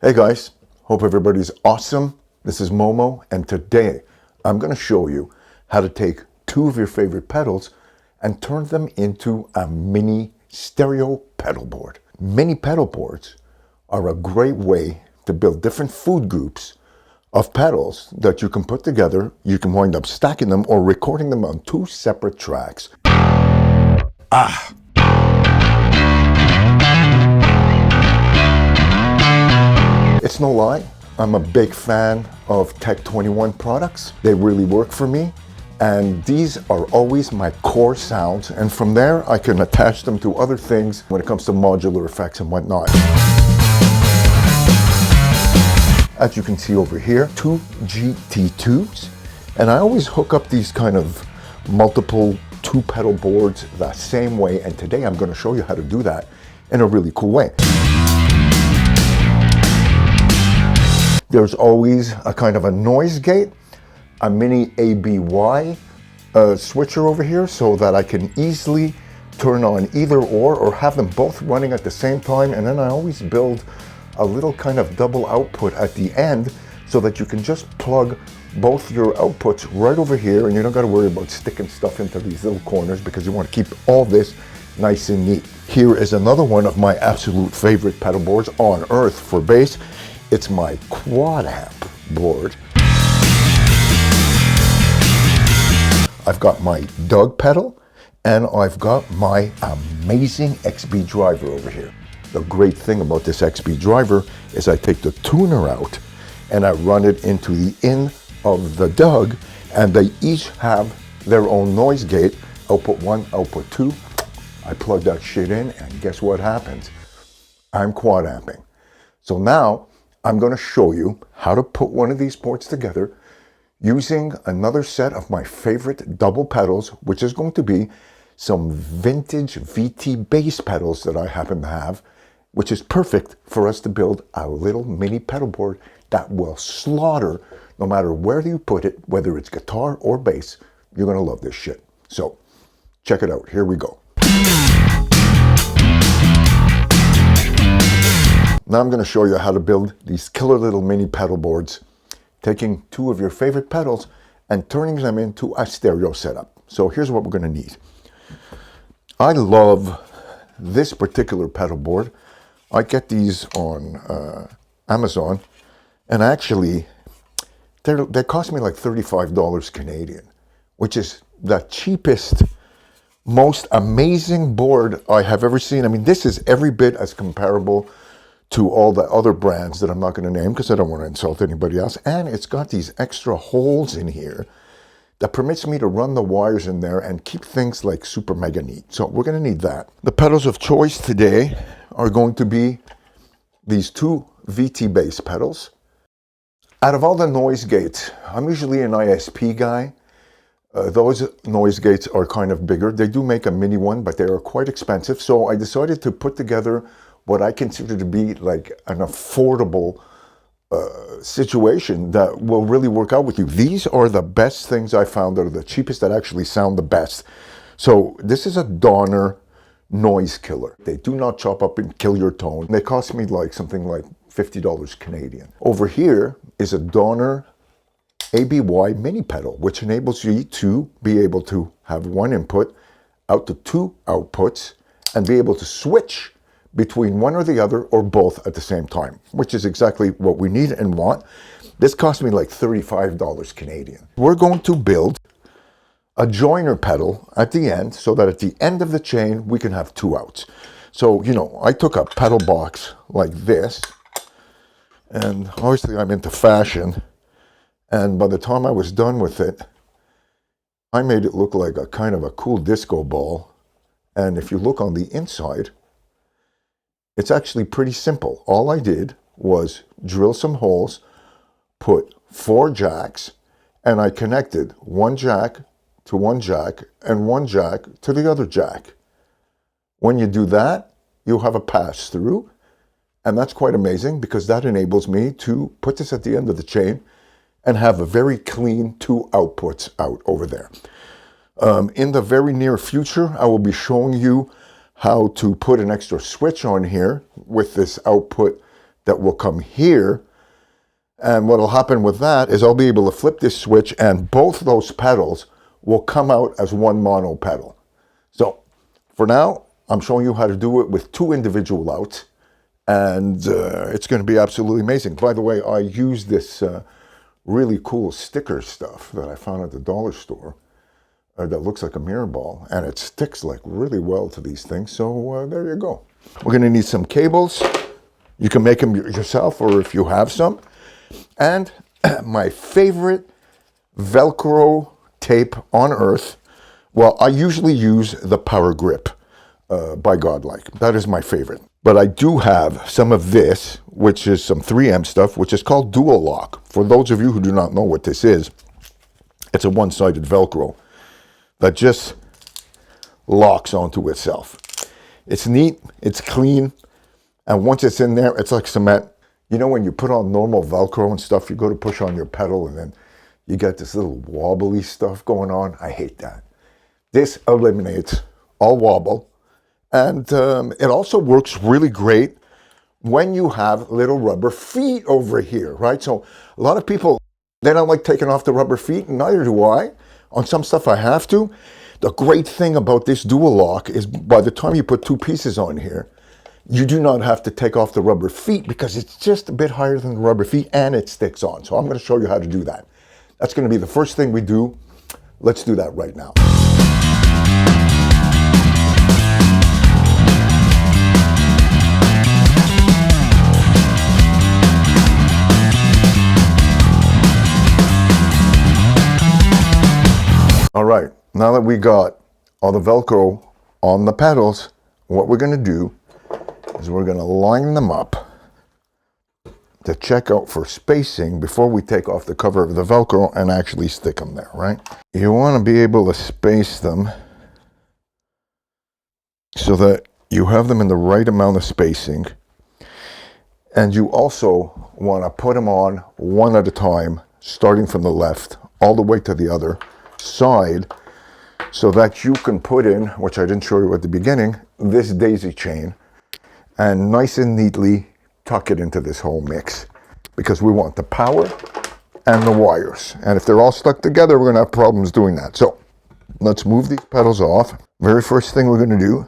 Hey guys, hope everybody's awesome. This is Momo, and today I'm going to show you how to take two of your favorite pedals and turn them into a mini stereo pedal board. Mini pedal boards are a great way to build different food groups of pedals that you can put together. You can wind up stacking them or recording them on two separate tracks. It's no lie, I'm a big fan of Tech 21 products. They really work for me, and these are always my core sounds, and from there I can attach them to other things when it comes to modular effects and whatnot. As you can see over here, two GT tubes, and I always hook up these kind of multiple two pedal boards the same way, and today I'm going to show you how to do that in a really cool way. There's always a kind of a noise gate, a mini ABY switcher over here so that I can easily turn on either or have them both running at the same time. And then I always build a little kind of double output at the end so that you can just plug both your outputs right over here, and you don't got to worry about sticking stuff into these little corners because you want to keep all this nice and neat. Here is another one of my absolute favorite pedal boards on earth for bass. It's my quad amp board. I've got my Doug pedal and I've got my amazing XB driver over here. The great thing about this XB driver is I take the tuner out and I run it into the in of the Doug, and they each have their own noise gate. Output 1, output 2. I plug that shit in and guess what happens? I'm quad amping. So now I'm going to show you how to put one of these boards together using another set of my favorite double pedals, which is going to be some vintage VT bass pedals that I happen to have, which is perfect for us to build a little mini pedal board that will slaughter no matter where you put it, whether it's guitar or bass. You're going to love this shit. So check it out. Here we go. Now I'm going to show you how to build these killer little mini pedal boards, taking two of your favorite pedals and turning them into a stereo setup. So here's what we're going to need. I love this particular pedal board. I get these on Amazon, and actually they cost me like $35 Canadian, which is the cheapest, most amazing board I have ever seen. I mean, this is every bit as comparable to all the other brands that I'm not going to name because I don't want to insult anybody else. And it's got these extra holes in here that permits me to run the wires in there and keep things like super mega neat. So we're going to need that. The pedals of choice today are going to be these two VT bass pedals. Out of all the noise gates, I'm usually an ISP guy. Those noise gates are kind of bigger. They do make a mini one, but they are quite expensive. So I decided to put together what I consider to be like an affordable situation that will really work out with you. These are the best things I found that are the cheapest, that actually sound the best. So this is a Donner noise killer. They do not chop up and kill your tone. They cost me like something like $50 Canadian. Over here is a Donner ABY mini pedal, which enables you to be able to have one input out to two outputs and be able to switch between one or the other or both at the same time, which is exactly what we need and want. This cost me like $35 Canadian. We're going to build a joiner pedal at the end so that at the end of the chain we can have two outs. So, you know, I took a pedal box like this, and obviously I'm into fashion, and by the time I was done with it, I made it look like a kind of a cool disco ball. And if you look on the inside, it's actually pretty simple. All I did was drill some holes, put 4 jacks, and I connected one jack to one jack and one jack to the other jack. When you do that, you'll have a pass through, and that's quite amazing because that enables me to put this at the end of the chain and have a very clean 2 outputs out over there. In the very near future, I will be showing you how to put an extra switch on here with this output that will come here. And what will happen with that is I'll be able to flip this switch and both those pedals will come out as one mono pedal. So for now, I'm showing you how to do it with 2 individual outs, and it's going to be absolutely amazing. By the way, I use this really cool sticker stuff that I found at the dollar store that looks like a mirror ball, and it sticks like really well to these things. So there you go. We're going to need some cables. You can make them yourself, or if you have some. And my favorite Velcro tape on earth. Well, I usually use the Power Grip by Godlike. That is my favorite. But I do have some of this, which is some 3M stuff, which is called Dual Lock. For those of you who do not know what this is, it's a one-sided Velcro that just locks onto itself. It's neat, it's clean, and once it's in there, it's like cement. You know when you put on normal Velcro and stuff, you go to push on your pedal and then you get this little wobbly stuff going on? I hate that. This eliminates all wobble, and it also works really great when you have little rubber feet over here, right? So a lot of people, they don't like taking off the rubber feet, and neither do I. On some stuff I have to. The great thing about this Dual Lock is by the time you put 2 pieces on here, you do not have to take off the rubber feet because it's just a bit higher than the rubber feet and it sticks on. So I'm going to show you how to do that. That's going to be the first thing we do. Let's do that right now. All right, now that we got all the Velcro on the pedals, what we're going to do is we're going to line them up to check out for spacing before we take off the cover of the Velcro and actually stick them there, right? You want to be able to space them so that you have them in the right amount of spacing, and you also want to put them on one at a time, starting from the left all the way to the other side, so that you can put in, which I didn't show you at the beginning, this daisy chain, and nice and neatly tuck it into this whole mix, because we want the power and the wires, and if they're all stuck together, we're going to have problems doing that. So let's move these pedals off. Very first thing we're going to do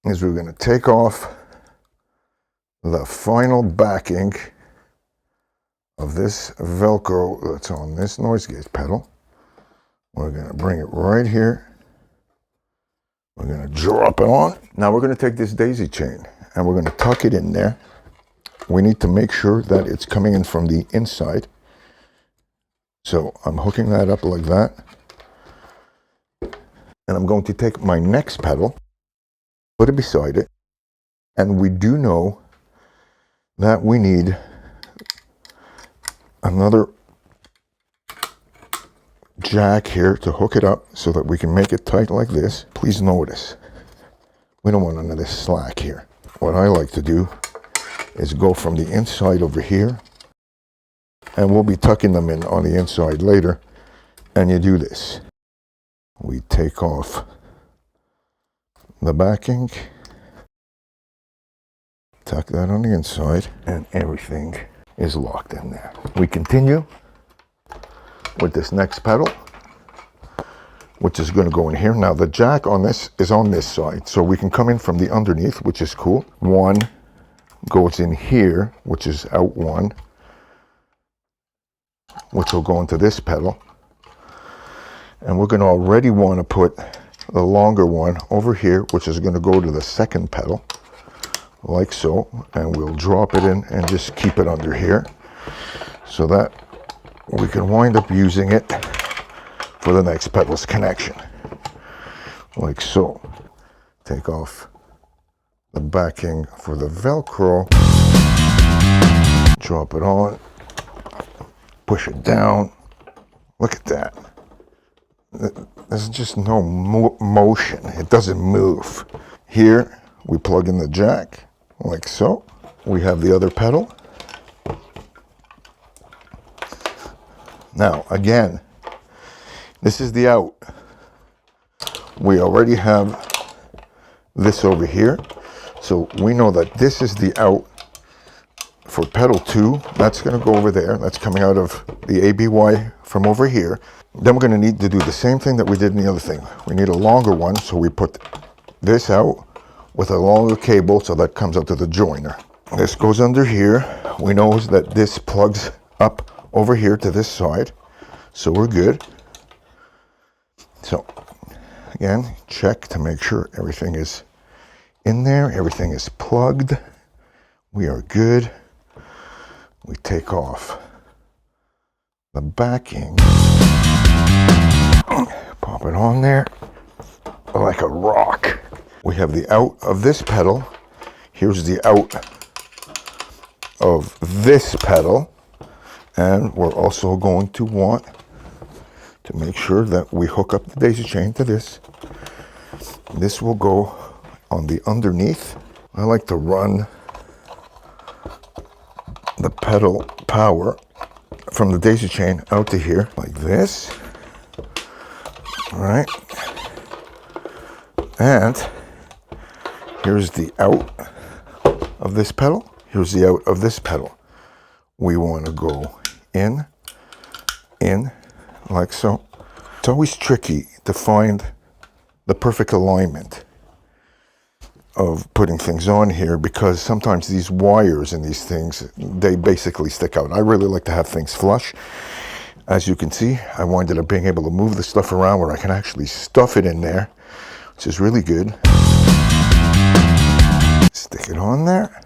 is we're going to take off the final backing of this Velcro that's on this noise gate pedal. We're going to bring it right here. We're going to drop it on. Now we're going to take this daisy chain and we're going to tuck it in there. We need to make sure that it's coming in from the inside. So I'm hooking that up like that. And I'm going to take my next pedal, put it beside it, and we do know that we need another jack here to hook it up so that we can make it tight like this. Please notice, we don't want none of this slack here. What I like to do is go from the inside over here, and we'll be tucking them in on the inside later, and you do this. We take off the backing, tuck that on the inside, and everything is locked in there. We continue with this next pedal, which is going to go in here. Now the jack on this is on this side, so we can come in from the underneath, which is cool. One goes in here, which is out one, which will go into this pedal. And we're going to already want to put the longer one over here, which is going to go to the second pedal, like so, and we'll drop it in and just keep it under here so that we can wind up using it for the next pedal's connection, like so. Take off the backing for the Velcro, drop it on, push it down. Look at that. There's just no motion. It doesn't move. Here we plug in the jack like so. We have the other pedal. Now again, this is the out. We already have this over here, so we know that this is the out for pedal 2. That's going to go over there. That's coming out of the ABY from over here. Then we're going to need to do the same thing that we did in the other thing. We need a longer one, so we put this out with a longer cable, so that comes out to the joiner. This goes under here. We know that this plugs up over here to this side, so we're good. So again, check to make sure everything is in there, everything is plugged. We are good. We take off the backing, pop it on there like a rock. We have the out of this pedal. Here's the out of this pedal. And we're also going to want to make sure that we hook up the daisy chain to this. This will go on the underneath. I like to run the pedal power from the daisy chain out to here like this. All right. And here's the out of this pedal. Here's the out of this pedal. We want to go in, like so. It's always tricky to find the perfect alignment of putting things on here, because sometimes these wires and these things, they basically stick out. I really like to have things flush. As you can see, I winded up being able to move the stuff around where I can actually stuff it in there, which is really good. Stick it on there.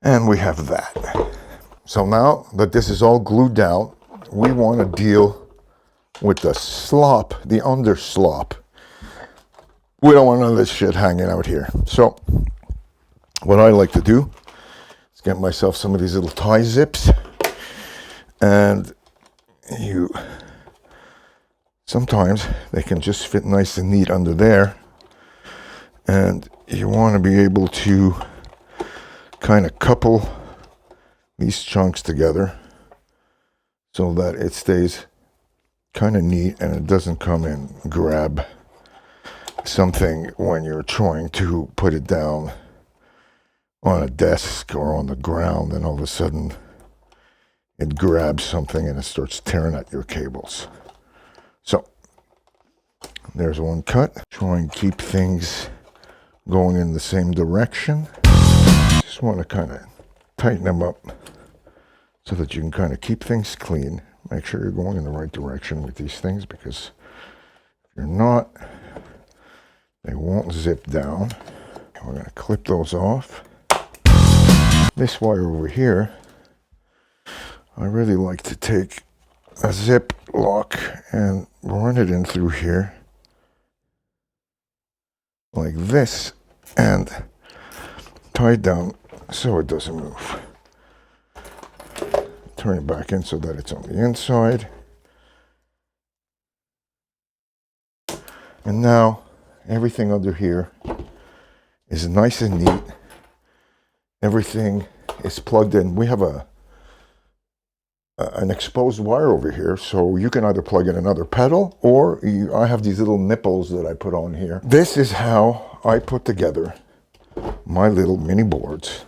And we have that. So now that this is all glued down, we want to deal with the slop, the under slop. We don't want none of this shit hanging out here. So what I like to do is get myself some of these little tie zips, and sometimes they can just fit nice and neat under there, and you want to be able to kind of couple these chunks together so that it stays kind of neat and it doesn't come and grab something when you're trying to put it down on a desk or on the ground, and all of a sudden it grabs something and it starts tearing at your cables. So there's one cut. Try and keep things going in the same direction. Just want to kind of tighten them up so that you can kind of keep things clean. Make sure you're going in the right direction with these things, because if you're not, they won't zip down. We're going to clip those off. This wire over here, I really like to take a zip lock and run it in through here like this and tie it down so it doesn't move. Turn it back in so that it's on the inside. And now everything under here is nice and neat. Everything is plugged in. We have an exposed wire over here, so you can either plug in another pedal, or I have these little nipples that I put on here. This is how I put together my little mini boards.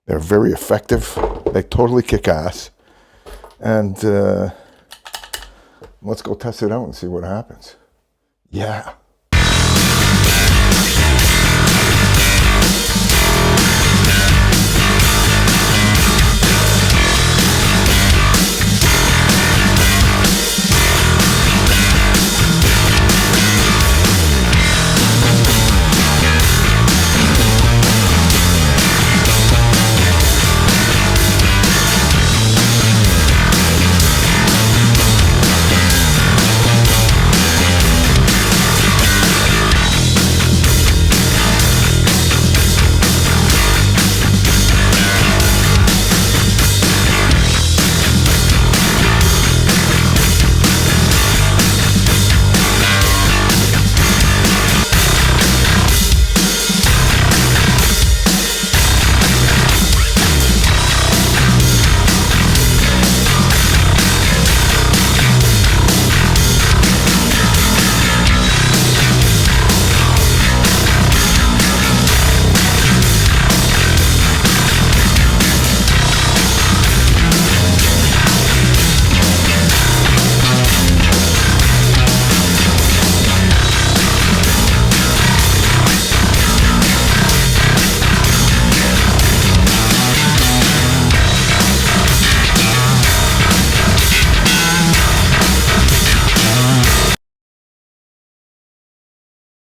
They're very effective. They totally kick ass. And let's go test it out and see what happens. Yeah.